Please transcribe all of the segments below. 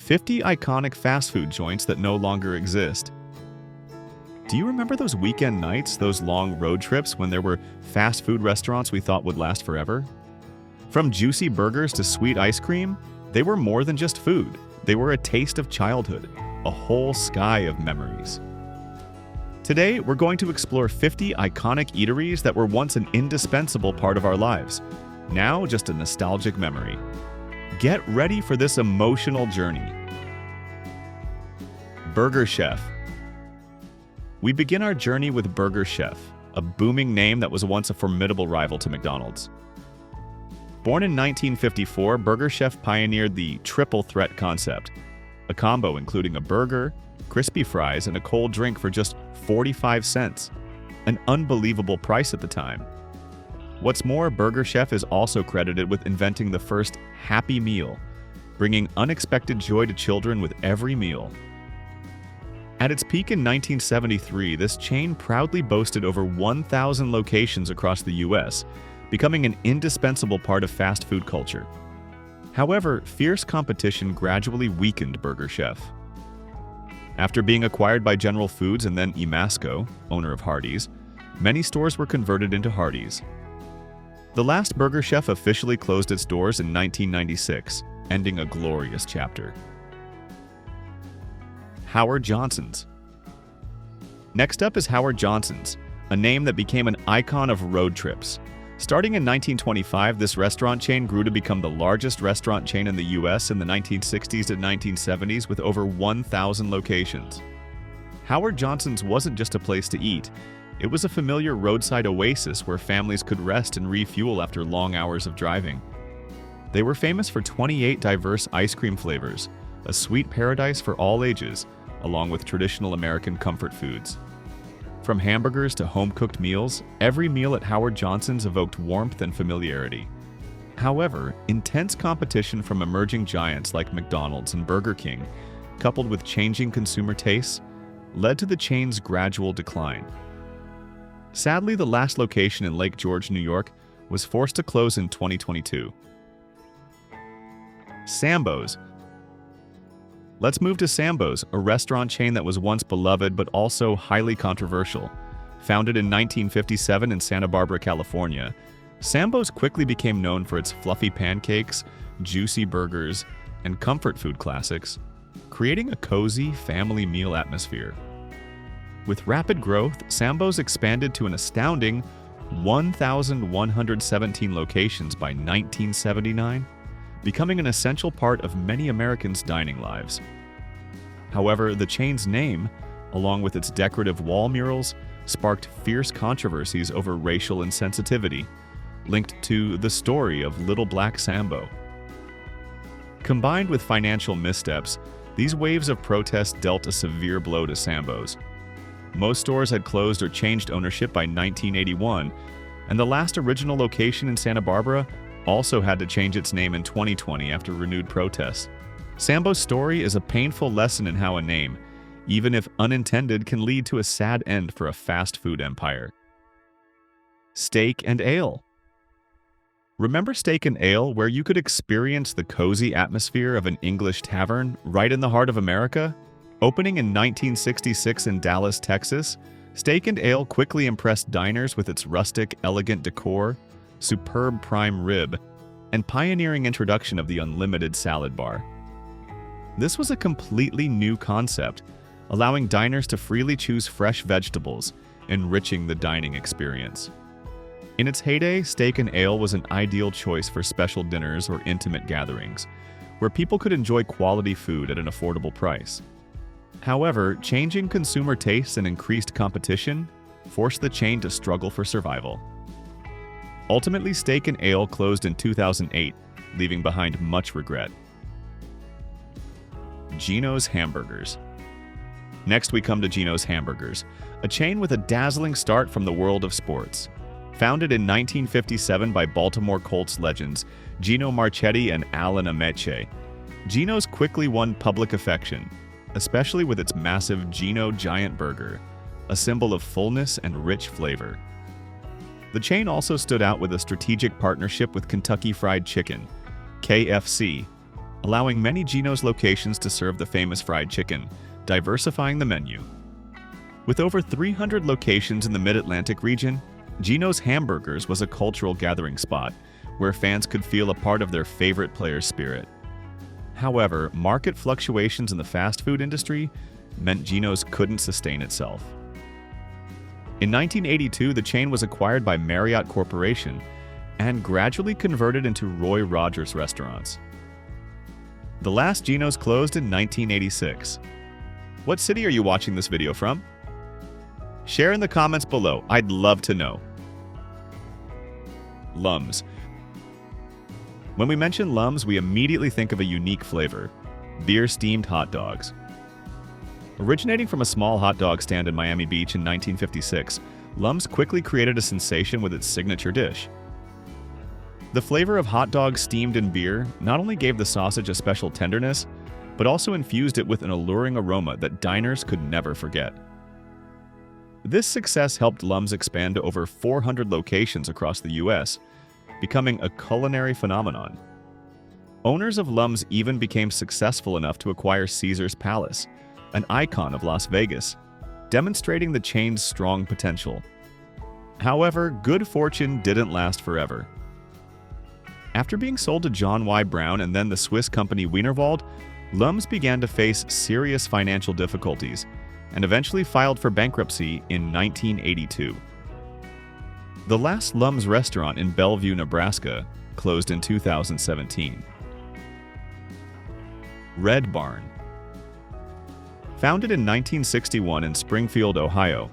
50 iconic fast food joints that no longer exist. Do you remember those weekend nights, those long road trips when there were fast food restaurants we thought would last forever? From juicy burgers to sweet ice cream, they were more than just food. They were a taste of childhood, a whole sky of memories. Today, we're going to explore 50 iconic eateries that were once an indispensable part of our lives, now just a nostalgic memory. Get ready for this emotional journey. Burger Chef. We begin our journey with Burger Chef, a booming name that was once a formidable rival to McDonald's. Born in 1954, Burger Chef pioneered the triple threat concept, a combo including a burger, crispy fries, and a cold drink for just 45 cents, an unbelievable price at the time. What's more, Burger Chef is also credited with inventing the first Happy Meal, bringing unexpected joy to children with every meal. At its peak in 1973, this chain proudly boasted over 1,000 locations across the U.S., becoming an indispensable part of fast food culture. However, fierce competition gradually weakened Burger Chef. After being acquired by General Foods and then Ameche, owner of Hardee's, many stores were converted into Hardee's. The last Burger Chef officially closed its doors in 1996, ending a glorious chapter. Howard Johnson's. Next up is Howard Johnson's, a name that became an icon of road trips. Starting in 1925, this restaurant chain grew to become the largest restaurant chain in the U.S. in the 1960s and 1970s with over 1,000 locations. Howard Johnson's wasn't just a place to eat. It was a familiar roadside oasis where families could rest and refuel after long hours of driving. They were famous for 28 diverse ice cream flavors, a sweet paradise for all ages, along with traditional American comfort foods. From hamburgers to home-cooked meals, every meal at Howard Johnson's evoked warmth and familiarity. However, intense competition from emerging giants like McDonald's and Burger King, coupled with changing consumer tastes, led to the chain's gradual decline. Sadly, the last location in Lake George, New York, was forced to close in 2022. Sambo's. Let's move to Sambo's, a restaurant chain that was once beloved but also highly controversial. Founded in 1957 in Santa Barbara, California, Sambo's quickly became known for its fluffy pancakes, juicy burgers, and comfort food classics, creating a cozy family meal atmosphere. With rapid growth, Sambo's expanded to an astounding 1,117 locations by 1979, becoming an essential part of many Americans' dining lives. However, the chain's name, along with its decorative wall murals, sparked fierce controversies over racial insensitivity, linked to the story of Little Black Sambo. Combined with financial missteps, these waves of protest dealt a severe blow to Sambo's. Most stores had closed or changed ownership by 1981, and the last original location in Santa Barbara also had to change its name in 2020 after renewed protests. Sambo's story is a painful lesson in how a name, even if unintended, can lead to a sad end for a fast food empire. Steak and Ale. Remember Steak and Ale, where you could experience the cozy atmosphere of an English tavern right in the heart of America? Opening in 1966 in Dallas, Texas, Steak and Ale quickly impressed diners with its rustic, elegant decor, superb prime rib, and pioneering introduction of the unlimited salad bar. This was a completely new concept, allowing diners to freely choose fresh vegetables, enriching the dining experience. In its heyday, Steak and Ale was an ideal choice for special dinners or intimate gatherings, where people could enjoy quality food at an affordable price. However, changing consumer tastes and increased competition forced the chain to struggle for survival. Ultimately, Steak and Ale closed in 2008, leaving behind much regret. Gino's Hamburgers. Next, we come to Gino's Hamburgers, a chain with a dazzling start from the world of sports. Founded in 1957 by Baltimore Colts legends Gino Marchetti and Alan Ameche, Gino's quickly won public affection, especially with its massive Gino Giant Burger, a symbol of fullness and rich flavor. The chain also stood out with a strategic partnership with Kentucky Fried Chicken, KFC, allowing many Gino's locations to serve the famous fried chicken, diversifying the menu. With over 300 locations in the Mid-Atlantic region, Gino's Hamburgers was a cultural gathering spot where fans could feel a part of their favorite player's spirit. However, market fluctuations in the fast food industry meant Gino's couldn't sustain itself. In 1982, the chain was acquired by Marriott Corporation and gradually converted into Roy Rogers restaurants. The last Gino's closed in 1986. What city are you watching this video from? Share in the comments below, I'd love to know. Lums. When we mention Lums, we immediately think of a unique flavor: beer-steamed hot dogs. Originating from a small hot dog stand in Miami Beach in 1956, Lums quickly created a sensation with its signature dish. The flavor of hot dogs steamed in beer not only gave the sausage a special tenderness, but also infused it with an alluring aroma that diners could never forget. This success helped Lums expand to over 400 locations across the U.S., becoming a culinary phenomenon. Owners of Lums even became successful enough to acquire Caesar's Palace, an icon of Las Vegas, demonstrating the chain's strong potential. However, good fortune didn't last forever. After being sold to John Y. Brown and then the Swiss company Wienerwald, Lums began to face serious financial difficulties and eventually filed for bankruptcy in 1982. The last Lums restaurant in Bellevue, Nebraska, closed in 2017. Red Barn. Founded in 1961 in Springfield, Ohio,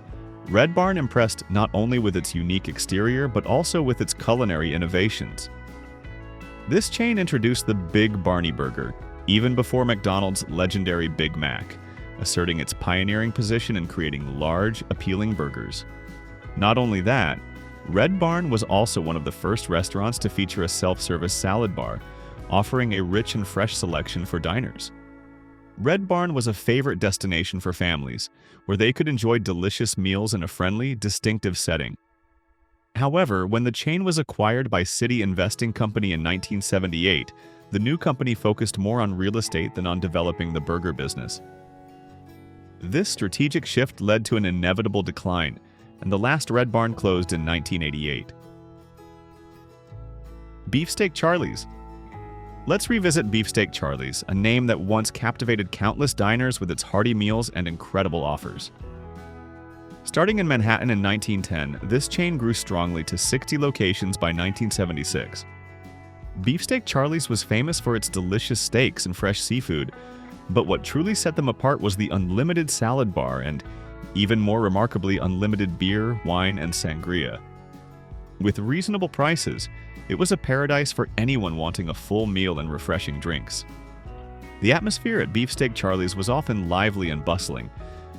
Red Barn impressed not only with its unique exterior but also with its culinary innovations. This chain introduced the Big Barney Burger, even before McDonald's legendary Big Mac, asserting its pioneering position in creating large, appealing burgers. Not only that, Red Barn was also one of the first restaurants to feature a self-service salad bar, offering a rich and fresh selection for diners. Red Barn was a favorite destination for families, where they could enjoy delicious meals in a friendly, distinctive setting. However, when the chain was acquired by City Investing Company in 1978, the new company focused more on real estate than on developing the burger business. This strategic shift led to an inevitable decline, and the last Red Barn closed in 1988. Beefsteak Charlie's. Let's revisit Beefsteak Charlie's, a name that once captivated countless diners with its hearty meals and incredible offers. Starting in Manhattan in 1910, this chain grew strongly to 60 locations by 1976. Beefsteak Charlie's was famous for its delicious steaks and fresh seafood, but what truly set them apart was the unlimited salad bar and, even more remarkably, unlimited beer, wine, and sangria. With reasonable prices, it was a paradise for anyone wanting a full meal and refreshing drinks. The atmosphere at Beefsteak Charlie's was often lively and bustling,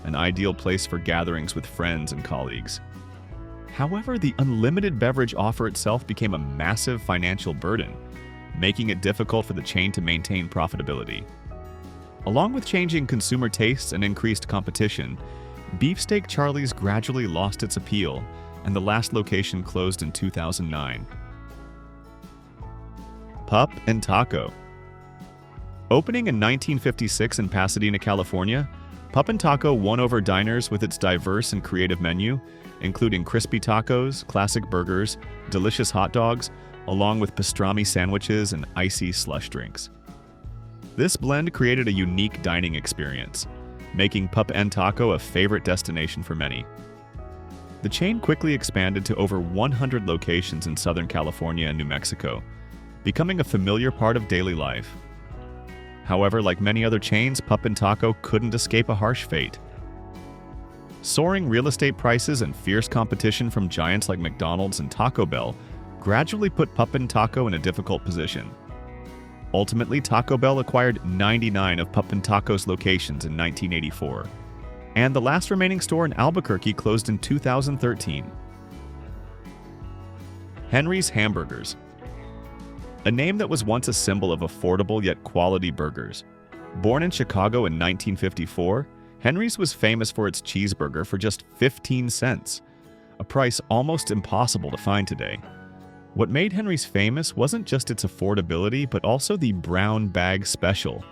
an ideal place for gatherings with friends and colleagues. However, the unlimited beverage offer itself became a massive financial burden, making it difficult for the chain to maintain profitability. Along with changing consumer tastes and increased competition, Beefsteak Charlie's gradually lost its appeal, and the last location closed in 2009. Pup N Taco. Opening in 1956 in Pasadena, California, Pup N Taco won over diners with its diverse and creative menu, including crispy tacos, classic burgers, delicious hot dogs, along with pastrami sandwiches and icy slush drinks. This blend created a unique dining experience, making Pup N Taco a favorite destination for many. The chain quickly expanded to over 100 locations in Southern California and New Mexico, becoming a familiar part of daily life. However, like many other chains, Pup N Taco couldn't escape a harsh fate. Soaring real estate prices and fierce competition from giants like McDonald's and Taco Bell gradually put Pup N Taco in a difficult position. Ultimately, Taco Bell acquired 99 of Pup N Taco's locations in 1984, and the last remaining store in Albuquerque closed in 2013. Henry's Hamburgers. A name that was once a symbol of affordable yet quality burgers. Born in Chicago in 1954, Henry's was famous for its cheeseburger for just 15 cents, a price almost impossible to find today. What made Henry's famous wasn't just its affordability, but also the brown bag special,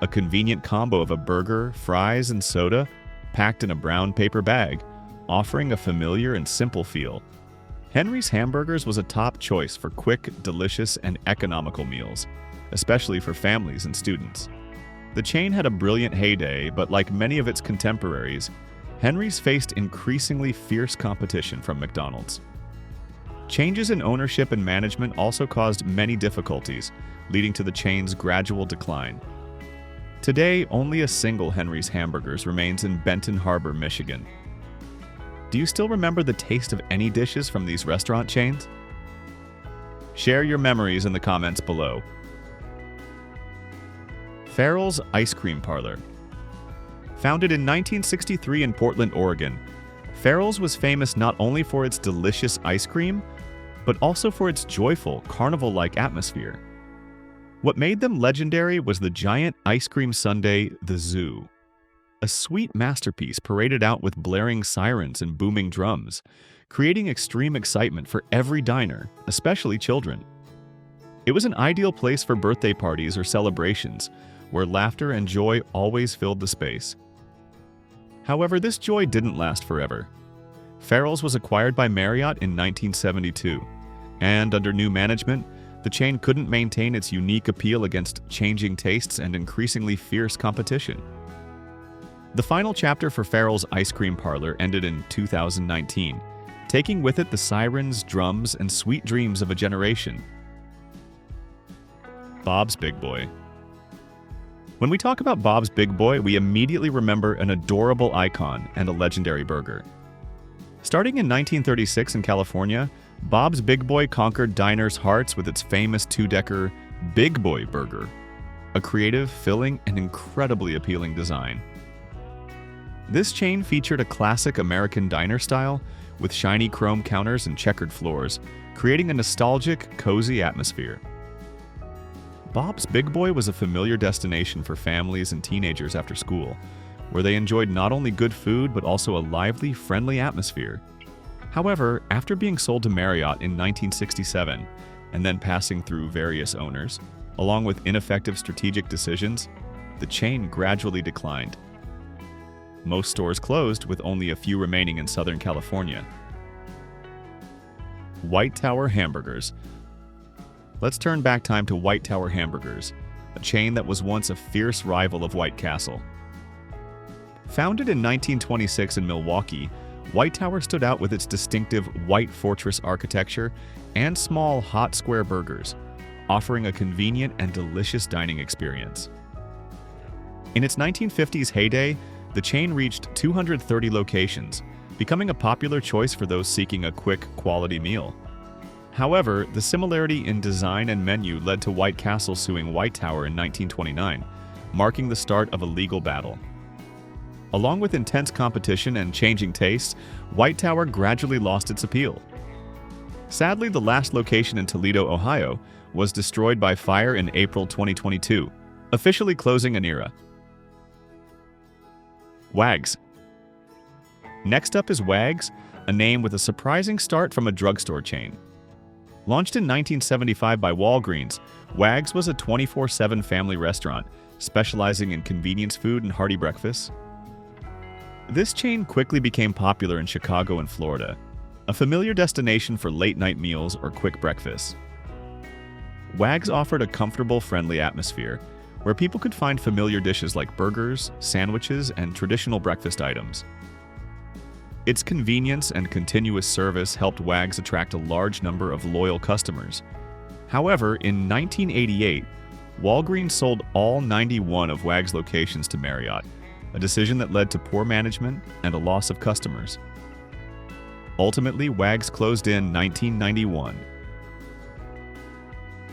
a convenient combo of a burger, fries, and soda packed in a brown paper bag, offering a familiar and simple feel. Henry's Hamburgers was a top choice for quick, delicious, and economical meals, especially for families and students. The chain had a brilliant heyday, but like many of its contemporaries, Henry's faced increasingly fierce competition from McDonald's. Changes in ownership and management also caused many difficulties, leading to the chain's gradual decline. Today, only a single Henry's Hamburgers remains in Benton Harbor, Michigan. Do you still remember the taste of any dishes from these restaurant chains? Share your memories in the comments below. Farrell's Ice Cream Parlor. Founded in 1963 in Portland, Oregon, Farrell's was famous not only for its delicious ice cream, but also for its joyful, carnival-like atmosphere. What made them legendary was the giant ice cream sundae, the Zoo. A sweet masterpiece paraded out with blaring sirens and booming drums, creating extreme excitement for every diner, especially children. It was an ideal place for birthday parties or celebrations, where laughter and joy always filled the space. However, this joy didn't last forever. Farrell's was acquired by Marriott in 1972, and under new management, the chain couldn't maintain its unique appeal against changing tastes and increasingly fierce competition. The final chapter for Farrell's Ice Cream Parlor ended in 2019, taking with it the sirens, drums, and sweet dreams of a generation. Bob's Big Boy. When we talk about Bob's Big Boy, we immediately remember an adorable icon and a legendary burger. Starting in 1936 in California, Bob's Big Boy conquered diners' hearts with its famous two-decker Big Boy burger, a creative, filling, and incredibly appealing design. This chain featured a classic American diner style with shiny chrome counters and checkered floors, creating a nostalgic, cozy atmosphere. Bob's Big Boy was a familiar destination for families and teenagers after school, where they enjoyed not only good food but also a lively, friendly atmosphere. However, after being sold to Marriott in 1967 and then passing through various owners, along with ineffective strategic decisions, the chain gradually declined. Most stores closed, with only a few remaining in Southern California. White Tower Hamburgers. Let's turn back time to White Tower Hamburgers, a chain that was once a fierce rival of White Castle. Founded in 1926 in Milwaukee, White Tower stood out with its distinctive white fortress architecture and small, hot square burgers, offering a convenient and delicious dining experience. In its 1950s heyday, the chain reached 230 locations, becoming a popular choice for those seeking a quick, quality meal. However, the similarity in design and menu led to White Castle suing White Tower in 1929, marking the start of a legal battle. Along with intense competition and changing tastes, White Tower gradually lost its appeal. Sadly, the last location in Toledo, Ohio, was destroyed by fire in April 2022, officially closing an era. Wags. Next up is Wags, a name with a surprising start from a drugstore chain. Launched in 1975 by Walgreens, Wags was a 24/7 family restaurant, specializing in convenience food and hearty breakfasts. This chain quickly became popular in Chicago and Florida, a familiar destination for late-night meals or quick breakfasts. Wags offered a comfortable, friendly atmosphere, where people could find familiar dishes like burgers, sandwiches, and traditional breakfast items. Its convenience and continuous service helped Wags attract a large number of loyal customers. However, in 1988, Walgreens sold all 91 of Wags' locations to Marriott, a decision that led to poor management and a loss of customers. Ultimately, Wags closed in 1991.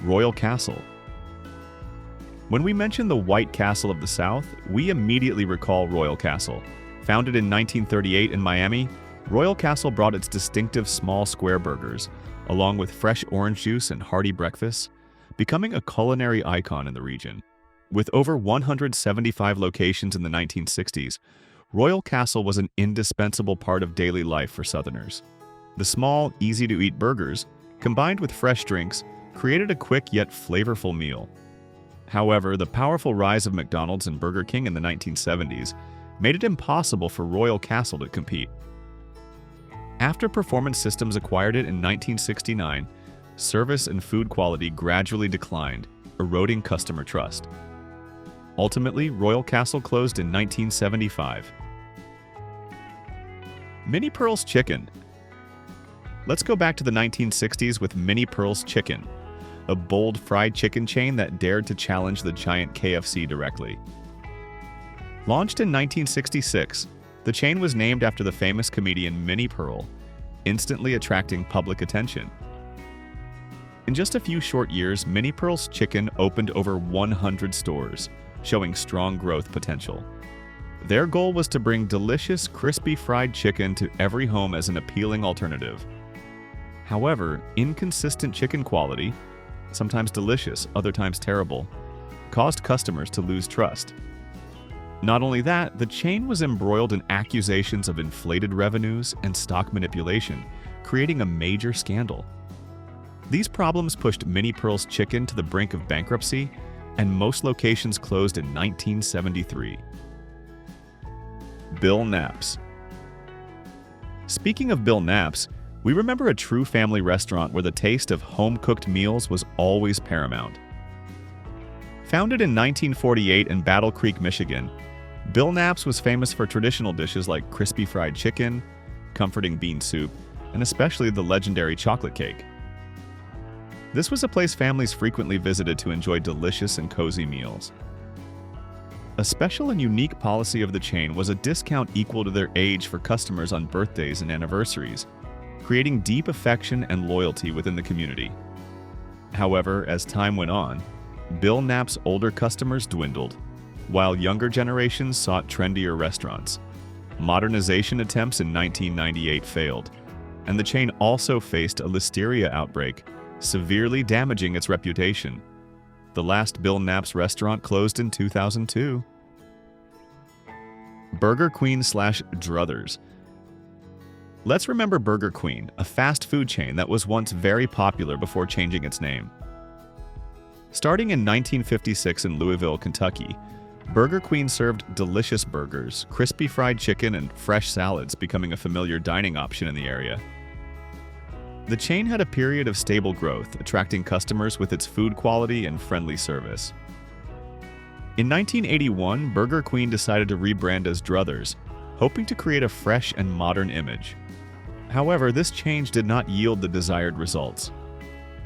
Royal Castle. When we mention the White Castle of the South, we immediately recall Royal Castle. Founded in 1938 in Miami, Royal Castle brought its distinctive small square burgers, along with fresh orange juice and hearty breakfasts, becoming a culinary icon in the region. With over 175 locations in the 1960s, Royal Castle was an indispensable part of daily life for Southerners. The small, easy-to-eat burgers, combined with fresh drinks, created a quick yet flavorful meal. However, the powerful rise of McDonald's and Burger King in the 1970s made it impossible for Royal Castle to compete. After Performance Systems acquired it in 1969, service and food quality gradually declined, eroding customer trust. Ultimately, Royal Castle closed in 1975. Minnie Pearl's Chicken. Let's go back to the 1960s with Minnie Pearl's Chicken, a bold fried chicken chain that dared to challenge the giant KFC directly. Launched in 1966, the chain was named after the famous comedian Minnie Pearl, instantly attracting public attention. In just a few short years, Minnie Pearl's Chicken opened over 100 stores, showing strong growth potential. Their goal was to bring delicious, crispy fried chicken to every home as an appealing alternative. However, inconsistent chicken quality, sometimes delicious, other times terrible, caused customers to lose trust. Not only that, the chain was embroiled in accusations of inflated revenues and stock manipulation, creating a major scandal. These problems pushed Minnie Pearl's Chicken to the brink of bankruptcy, and most locations closed in 1973. Bill Knapp's. Speaking of Bill Knapp's, we remember a true family restaurant where the taste of home-cooked meals was always paramount. Founded in 1948 in Battle Creek, Michigan, Bill Knapp's was famous for traditional dishes like crispy fried chicken, comforting bean soup, and especially the legendary chocolate cake. This was a place families frequently visited to enjoy delicious and cozy meals. A special and unique policy of the chain was a discount equal to their age for customers on birthdays and anniversaries, creating deep affection and loyalty within the community. However, as time went on, Bill Knapp's older customers dwindled, while younger generations sought trendier restaurants. Modernization attempts in 1998 failed, and the chain also faced a listeria outbreak, severely damaging its reputation. The last Bill Knapp's restaurant closed in 2002. Burger Queen/Druthers. Let's remember Burger Queen, a fast food chain that was once very popular before changing its name. Starting in 1956 in Louisville, Kentucky, Burger Queen served delicious burgers, crispy fried chicken, and fresh salads, becoming a familiar dining option in the area. The chain had a period of stable growth, attracting customers with its food quality and friendly service. In 1981, Burger Queen decided to rebrand as Druthers, hoping to create a fresh and modern image. However, this change did not yield the desired results.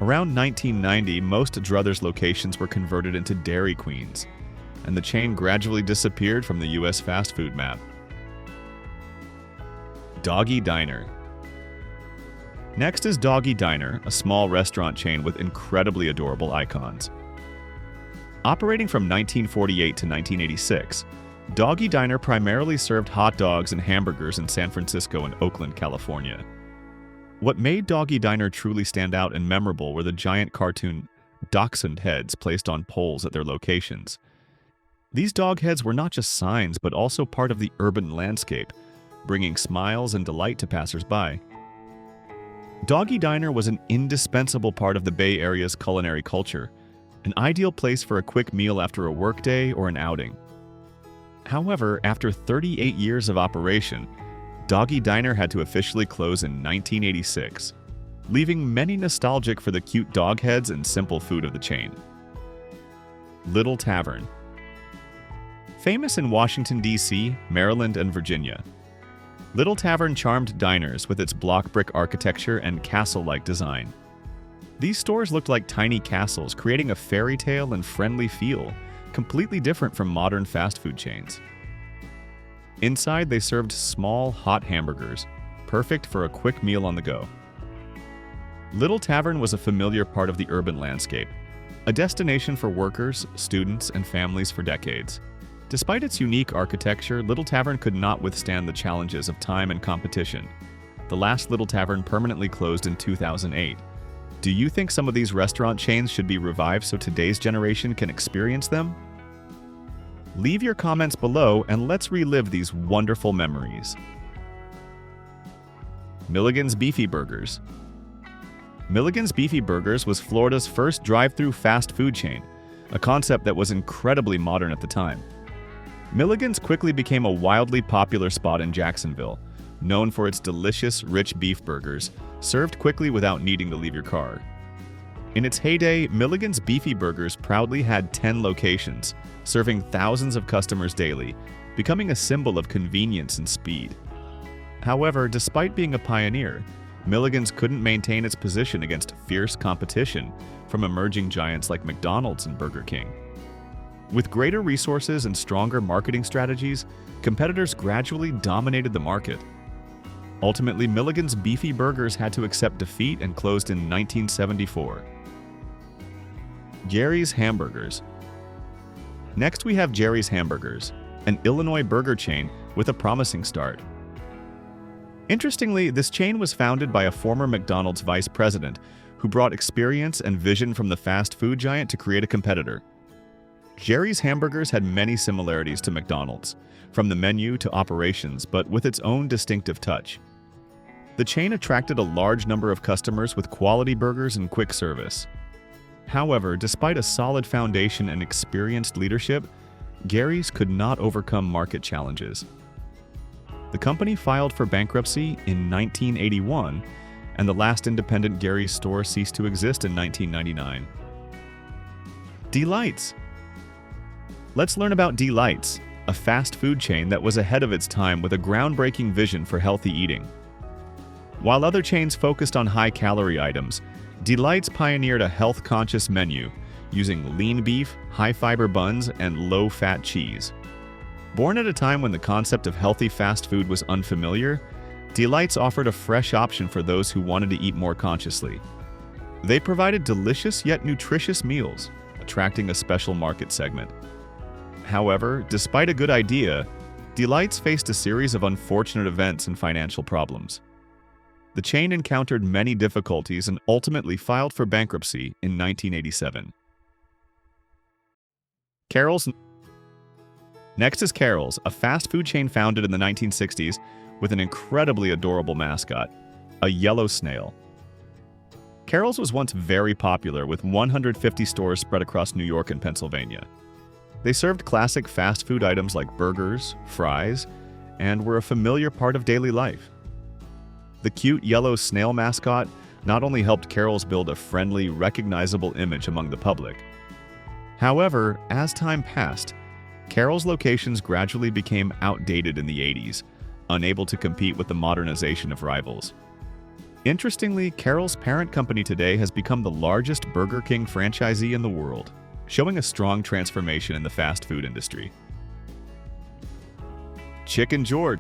Around 1990, most Druthers locations were converted into Dairy Queens, and the chain gradually disappeared from the U.S. fast food map. Doggy Diner. Next is Doggy Diner, a small restaurant chain with incredibly adorable icons. Operating from 1948 to 1986, Doggy Diner primarily served hot dogs and hamburgers in San Francisco and Oakland, California. What made Doggy Diner truly stand out and memorable were the giant cartoon dachshund heads placed on poles at their locations. These dog heads were not just signs, but also part of the urban landscape, bringing smiles and delight to passers-by. Doggy Diner was an indispensable part of the Bay Area's culinary culture, an ideal place for a quick meal after a workday or an outing. However, after 38 years of operation, Doggy Diner had to officially close in 1986, leaving many nostalgic for the cute dog heads and simple food of the chain. Little Tavern. Famous in Washington, D.C., Maryland, and Virginia, Little Tavern charmed diners with its block brick architecture and castle-like design. These stores looked like tiny castles, creating a fairy tale and friendly feel, completely different from modern fast food chains. Inside, they served small, hot hamburgers, perfect for a quick meal on the go. Little Tavern was a familiar part of the urban landscape, a destination for workers, students, and families for decades. Despite its unique architecture, Little Tavern could not withstand the challenges of time and competition. The last Little Tavern permanently closed in 2008. Do you think some of these restaurant chains should be revived so today's generation can experience them? Leave your comments below and let's relive these wonderful memories. Milligan's Beefy Burgers. Milligan's Beefy Burgers was Florida's first drive-through fast food chain, a concept that was incredibly modern at the time. Milligan's quickly became a wildly popular spot in Jacksonville, known for its delicious, rich beef burgers, served quickly without needing to leave your car. In its heyday, Milligan's Beefy Burgers proudly had 10 locations, serving thousands of customers daily, becoming a symbol of convenience and speed. However, despite being a pioneer, Milligan's couldn't maintain its position against fierce competition from emerging giants like McDonald's and Burger King. With greater resources and stronger marketing strategies, competitors gradually dominated the market. Ultimately, Milligan's Beefy Burgers had to accept defeat and closed in 1974. Jerry's Hamburgers. Next, we have Jerry's Hamburgers, an Illinois burger chain with a promising start. Interestingly, this chain was founded by a former McDonald's vice president who brought experience and vision from the fast food giant to create a competitor. Jerry's Hamburgers had many similarities to McDonald's, from the menu to operations, but with its own distinctive touch. The chain attracted a large number of customers with quality burgers and quick service. However, despite a solid foundation and experienced leadership, Jerry's could not overcome market challenges. The company filed for bankruptcy in 1981, and the last independent Jerry's store ceased to exist in 1999. Delights. Let's learn about Delights, a fast food chain that was ahead of its time with a groundbreaking vision for healthy eating. While other chains focused on high-calorie items, Delights pioneered a health-conscious menu using lean beef, high-fiber buns, and low-fat cheese. Born at a time when the concept of healthy fast food was unfamiliar, Delights offered a fresh option for those who wanted to eat more consciously. They provided delicious yet nutritious meals, attracting a special market segment. However, despite a good idea, Delights faced a series of unfortunate events and financial problems. The chain encountered many difficulties and ultimately filed for bankruptcy in 1987. Carol's. Next is Carol's, a fast food chain founded in the 1960s with an incredibly adorable mascot, a yellow snail. Carol's was once very popular with 150 stores spread across New York and Pennsylvania. They served classic fast food items like burgers, fries, and were a familiar part of daily life. The cute yellow snail mascot not only helped Carol's build a friendly, recognizable image among the public. However, as time passed, Carol's locations gradually became outdated in the 80s, unable to compete with the modernization of rivals. Interestingly, Carol's parent company today has become the largest Burger King franchisee in the world, showing a strong transformation in the fast food industry. Chicken George.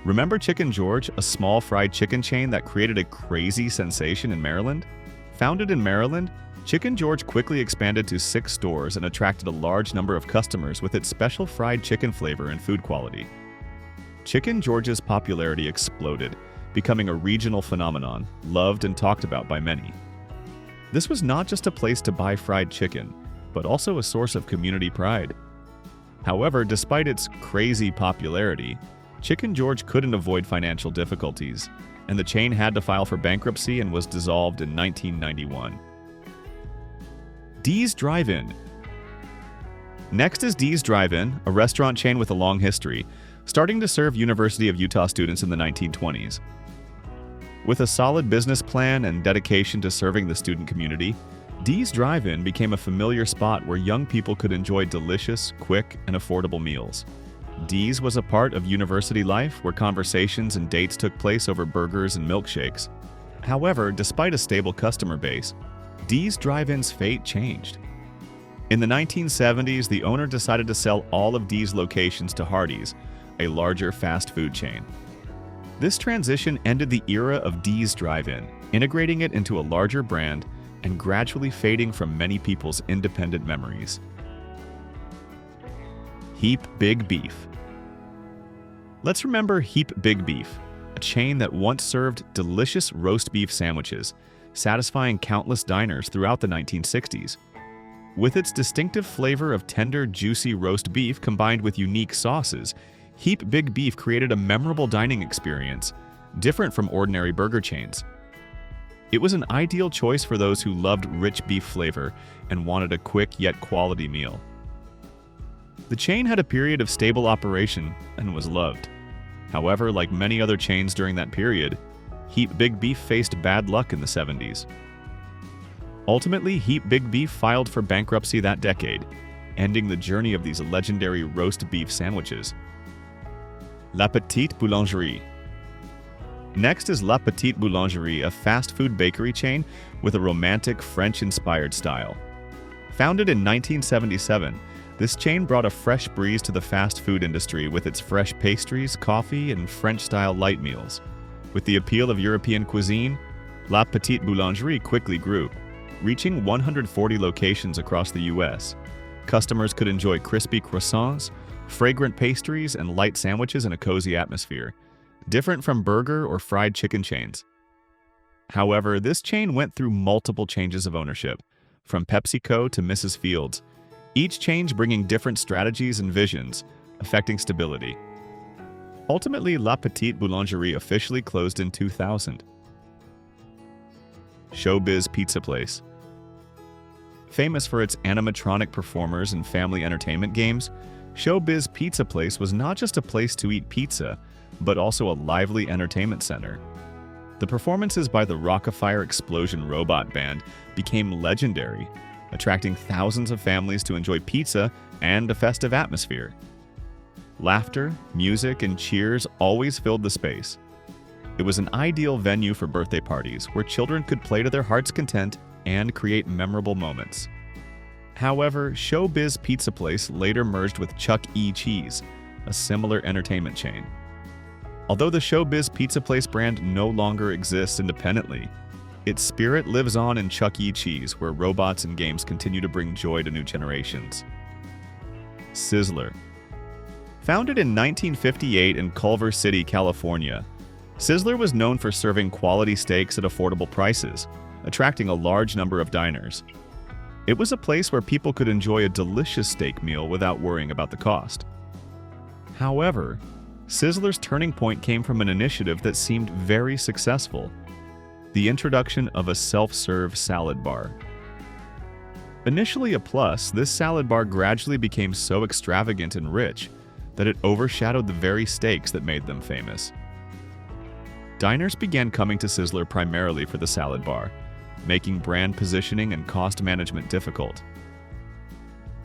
Remember Chicken George, a small fried chicken chain that created a crazy sensation in Maryland? Founded in Maryland, Chicken George quickly expanded to 6 stores and attracted a large number of customers with its special fried chicken flavor and food quality. Chicken George's popularity exploded, becoming a regional phenomenon, loved and talked about by many. This was not just a place to buy fried chicken, but also a source of community pride. However, despite its crazy popularity, Chicken George couldn't avoid financial difficulties, and the chain had to file for bankruptcy and was dissolved in 1991. Dee's Drive-In. Next is Dee's Drive-In, a restaurant chain with a long history, starting to serve University of Utah students in the 1920s. With a solid business plan and dedication to serving the student community, Dee's Drive-In became a familiar spot where young people could enjoy delicious, quick, and affordable meals. Dee's was a part of university life where conversations and dates took place over burgers and milkshakes. However, despite a stable customer base, Dee's Drive-In's fate changed. In the 1970s, the owner decided to sell all of Dee's locations to Hardee's, a larger fast food chain. This transition ended the era of Dee's Drive-In, integrating it into a larger brand and gradually fading from many people's independent memories. Heap Big Beef. Let's remember Heap Big Beef, a chain that once served delicious roast beef sandwiches, satisfying countless diners throughout the 1960s. With its distinctive flavor of tender, juicy roast beef combined with unique sauces, Heap Big Beef created a memorable dining experience, different from ordinary burger chains. It was an ideal choice for those who loved rich beef flavor and wanted a quick yet quality meal. The chain had a period of stable operation and was loved. However, like many other chains during that period, Heap Big Beef faced bad luck in the 70s. Ultimately, Heap Big Beef filed for bankruptcy that decade, ending the journey of these legendary roast beef sandwiches. La Petite Boulangerie. Next is La Petite Boulangerie, a fast food bakery chain with a romantic French-inspired style. Founded in 1977, this chain brought a fresh breeze to the fast food industry with its fresh pastries, coffee, and French-style light meals. With the appeal of European cuisine, La Petite Boulangerie quickly grew, reaching 140 locations across the U.S. Customers could enjoy crispy croissants, fragrant pastries, and light sandwiches in a cozy atmosphere, different from burger or fried chicken chains. However, this chain went through multiple changes of ownership, from PepsiCo to Mrs. Fields, each change bringing different strategies and visions, affecting stability. Ultimately, La Petite Boulangerie officially closed in 2000. ShowBiz Pizza Place. Famous for its animatronic performers and family entertainment games, ShowBiz Pizza Place was not just a place to eat pizza, but also a lively entertainment center. The performances by the Rockafire Explosion Robot Band became legendary, attracting thousands of families to enjoy pizza and a festive atmosphere. Laughter, music, and cheers always filled the space. It was an ideal venue for birthday parties where children could play to their heart's content and create memorable moments. However, ShowBiz Pizza Place later merged with Chuck E. Cheese, a similar entertainment chain. Although the ShowBiz Pizza Place brand no longer exists independently, its spirit lives on in Chuck E. Cheese, where robots and games continue to bring joy to new generations. Sizzler. Founded in 1958 in Culver City, California, Sizzler was known for serving quality steaks at affordable prices, attracting a large number of diners. It was a place where people could enjoy a delicious steak meal without worrying about the cost. However, Sizzler's turning point came from an initiative that seemed very successful: the introduction of a self-serve salad bar. Initially a plus, this salad bar gradually became so extravagant and rich that it overshadowed the very steaks that made them famous. Diners began coming to Sizzler primarily for the salad bar, making brand positioning and cost management difficult.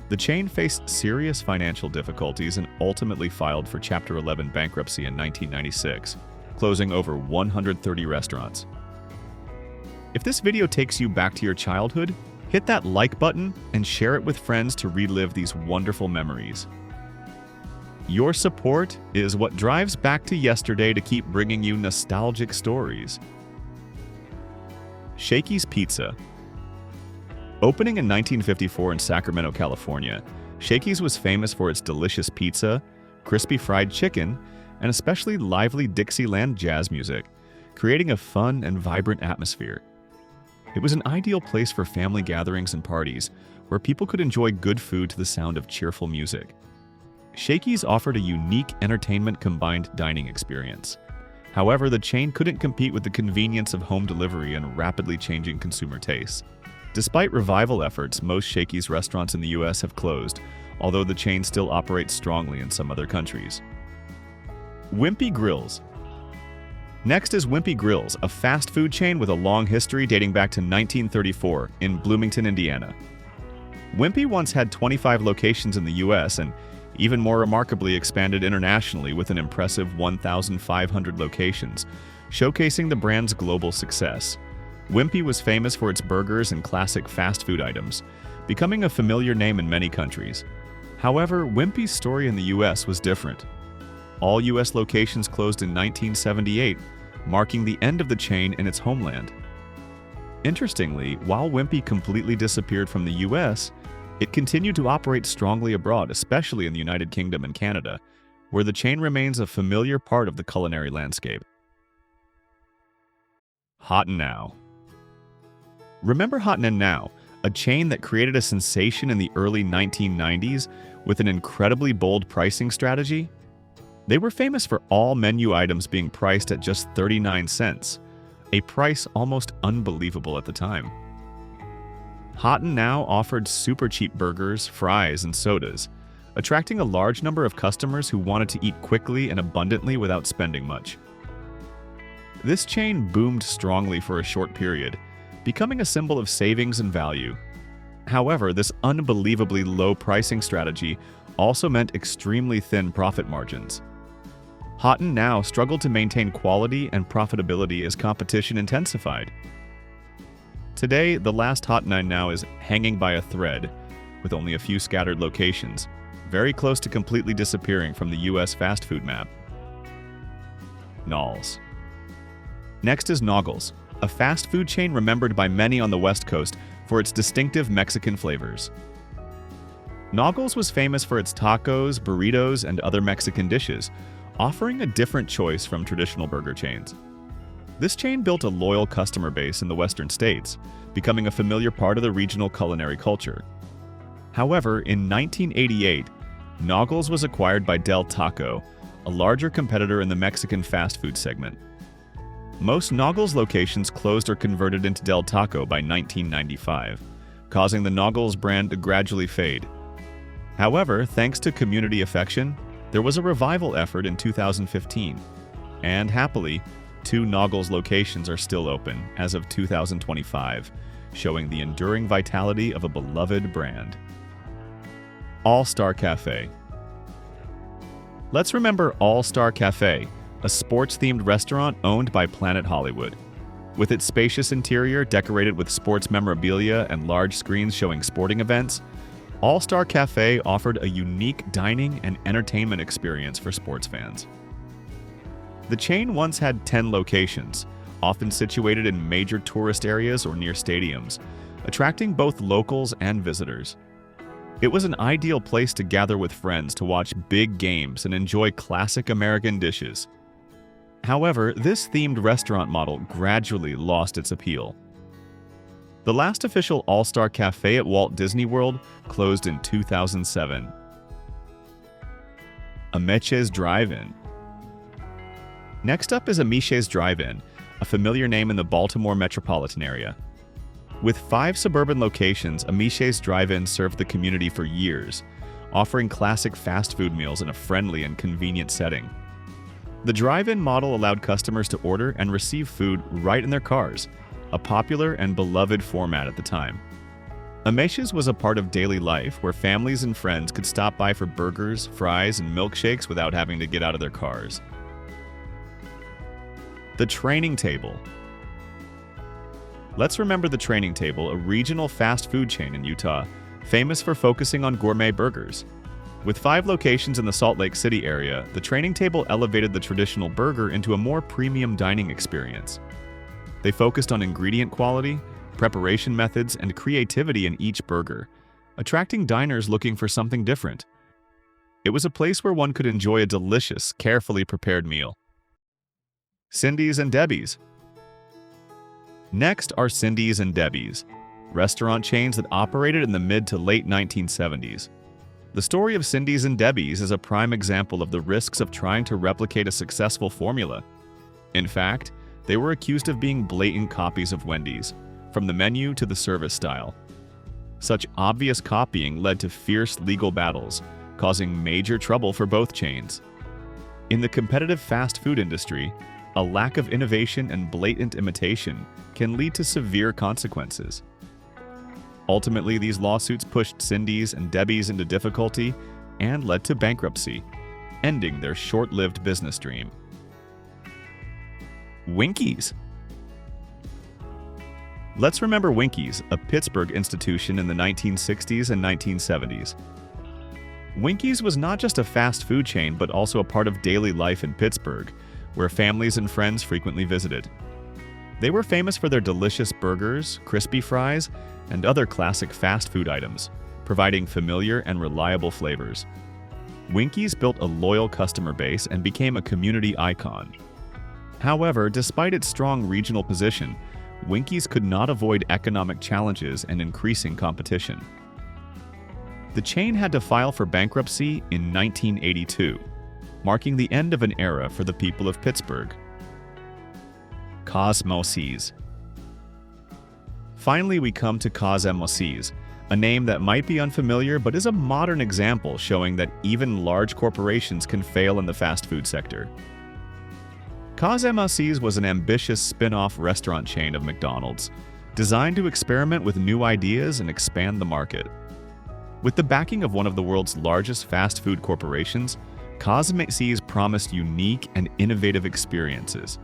The chain faced serious financial difficulties and ultimately filed for Chapter 11 bankruptcy in 1996, closing over 130 restaurants. If this video takes you back to your childhood, hit that like button and share it with friends to relive these wonderful memories. Your support is what drives back to yesterday to keep bringing you nostalgic stories. Shakey's Pizza. Opening in 1954 in Sacramento, California, Shakey's was famous for its delicious pizza, crispy fried chicken, and especially lively Dixieland jazz music, creating a fun and vibrant atmosphere. It was an ideal place for family gatherings and parties, where people could enjoy good food to the sound of cheerful music. Shakey's offered a unique entertainment-combined dining experience. However, the chain couldn't compete with the convenience of home delivery and rapidly changing consumer tastes. Despite revival efforts, most Shakey's restaurants in the U.S. have closed, although the chain still operates strongly in some other countries. Wimpy Grills. Next is Wimpy Grills, a fast food chain with a long history dating back to 1934 in Bloomington, Indiana. Wimpy once had 25 locations in the U.S. and, even more remarkably, expanded internationally with an impressive 1,500 locations, showcasing the brand's global success. Wimpy was famous for its burgers and classic fast food items, becoming a familiar name in many countries. However, Wimpy's story in the U.S. was different. All U.S. locations closed in 1978, marking the end of the chain in its homeland. Interestingly, while Wimpy completely disappeared from the U.S., it continued to operate strongly abroad, especially in the United Kingdom and Canada, where the chain remains a familiar part of the culinary landscape. Hot N Now. Remember Hot N Now, a chain that created a sensation in the early 1990s with an incredibly bold pricing strategy? They were famous for all menu items being priced at just 39 cents, a price almost unbelievable at the time. Hot N Now offered super cheap burgers, fries, and sodas, attracting a large number of customers who wanted to eat quickly and abundantly without spending much. This chain boomed strongly for a short period, becoming a symbol of savings and value. However, this unbelievably low pricing strategy also meant extremely thin profit margins. Hot N Now struggled to maintain quality and profitability as competition intensified. Today, the last Hot N Now is hanging by a thread, with only a few scattered locations, very close to completely disappearing from the US fast food map. Noggles. Next is Noggles, a fast food chain remembered by many on the West Coast for its distinctive Mexican flavors. Noggles was famous for its tacos, burritos, and other Mexican dishes, offering a different choice from traditional burger chains. This chain built a loyal customer base in the western states, becoming a familiar part of the regional culinary culture. However, in 1988, Noggles was acquired by Del Taco, a larger competitor in the Mexican fast food segment. Most Noggles locations closed or converted into Del Taco by 1995, causing the Noggles brand to gradually fade. However, thanks to community affection, there was a revival effort in 2015, and happily, 2 Noggles locations are still open as of 2025, showing the enduring vitality of a beloved brand. All-Star Cafe. Let's remember All-Star Cafe, a sports-themed restaurant owned by Planet Hollywood. With its spacious interior decorated with sports memorabilia and large screens showing sporting events, All-Star Cafe offered a unique dining and entertainment experience for sports fans. The chain once had 10 locations, often situated in major tourist areas or near stadiums, attracting both locals and visitors. It was an ideal place to gather with friends to watch big games and enjoy classic American dishes. However, this themed restaurant model gradually lost its appeal. The last official All-Star Cafe at Walt Disney World closed in 2007. Ameche's Drive-In. Next up is Ameche's Drive-In, a familiar name in the Baltimore metropolitan area. With 5 suburban locations, Ameche's Drive-In served the community for years, offering classic fast food meals in a friendly and convenient setting. The drive-in model allowed customers to order and receive food right in their cars, a popular and beloved format at the time. Ameche's was a part of daily life where families and friends could stop by for burgers, fries, and milkshakes without having to get out of their cars. The Training Table. Let's remember the Training Table, a regional fast food chain in Utah, famous for focusing on gourmet burgers. With 5 locations in the Salt Lake City area, the Training Table elevated the traditional burger into a more premium dining experience. They focused on ingredient quality, preparation methods, and creativity in each burger, attracting diners looking for something different. It was a place where one could enjoy a delicious, carefully prepared meal. Cindy's and Debbie's. Next are Cindy's and Debbie's, restaurant chains that operated in the mid to late 1970s. The story of Cindy's and Debbie's is a prime example of the risks of trying to replicate a successful formula. In fact, they were accused of being blatant copies of Wendy's, from the menu to the service style. Such obvious copying led to fierce legal battles, causing major trouble for both chains. In the competitive fast food industry, a lack of innovation and blatant imitation can lead to severe consequences. Ultimately, these lawsuits pushed Cindy's and Debbie's into difficulty and led to bankruptcy, ending their short-lived business dream. Winky's. Let's remember Winky's, a Pittsburgh institution in the 1960s and 1970s. Winky's was not just a fast food chain, but also a part of daily life in Pittsburgh, where families and friends frequently visited. They were famous for their delicious burgers, crispy fries, and other classic fast food items, providing familiar and reliable flavors. Winky's built a loyal customer base and became a community icon. However, despite its strong regional position, Winky's could not avoid economic challenges and increasing competition. The chain had to file for bankruptcy in 1982, marking the end of an era for the people of Pittsburgh. Cosmoses. Finally, we come to Cosmoses, a name that might be unfamiliar but is a modern example showing that even large corporations can fail in the fast food sector. Cosmoses was an ambitious spin-off restaurant chain of McDonald's, designed to experiment with new ideas and expand the market. With the backing of one of the world's largest fast food corporations, Cosmoses promised unique and innovative experiences.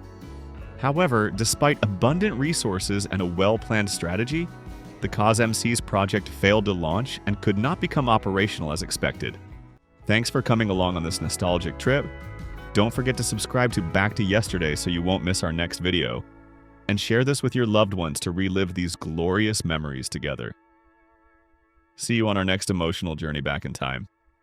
However, despite abundant resources and a well-planned strategy, the Cosmoses project failed to launch and could not become operational as expected. Thanks for coming along on this nostalgic trip. Don't forget to subscribe to Back to Yesterday so you won't miss our next video. And share this with your loved ones to relive these glorious memories together. See you on our next emotional journey back in time.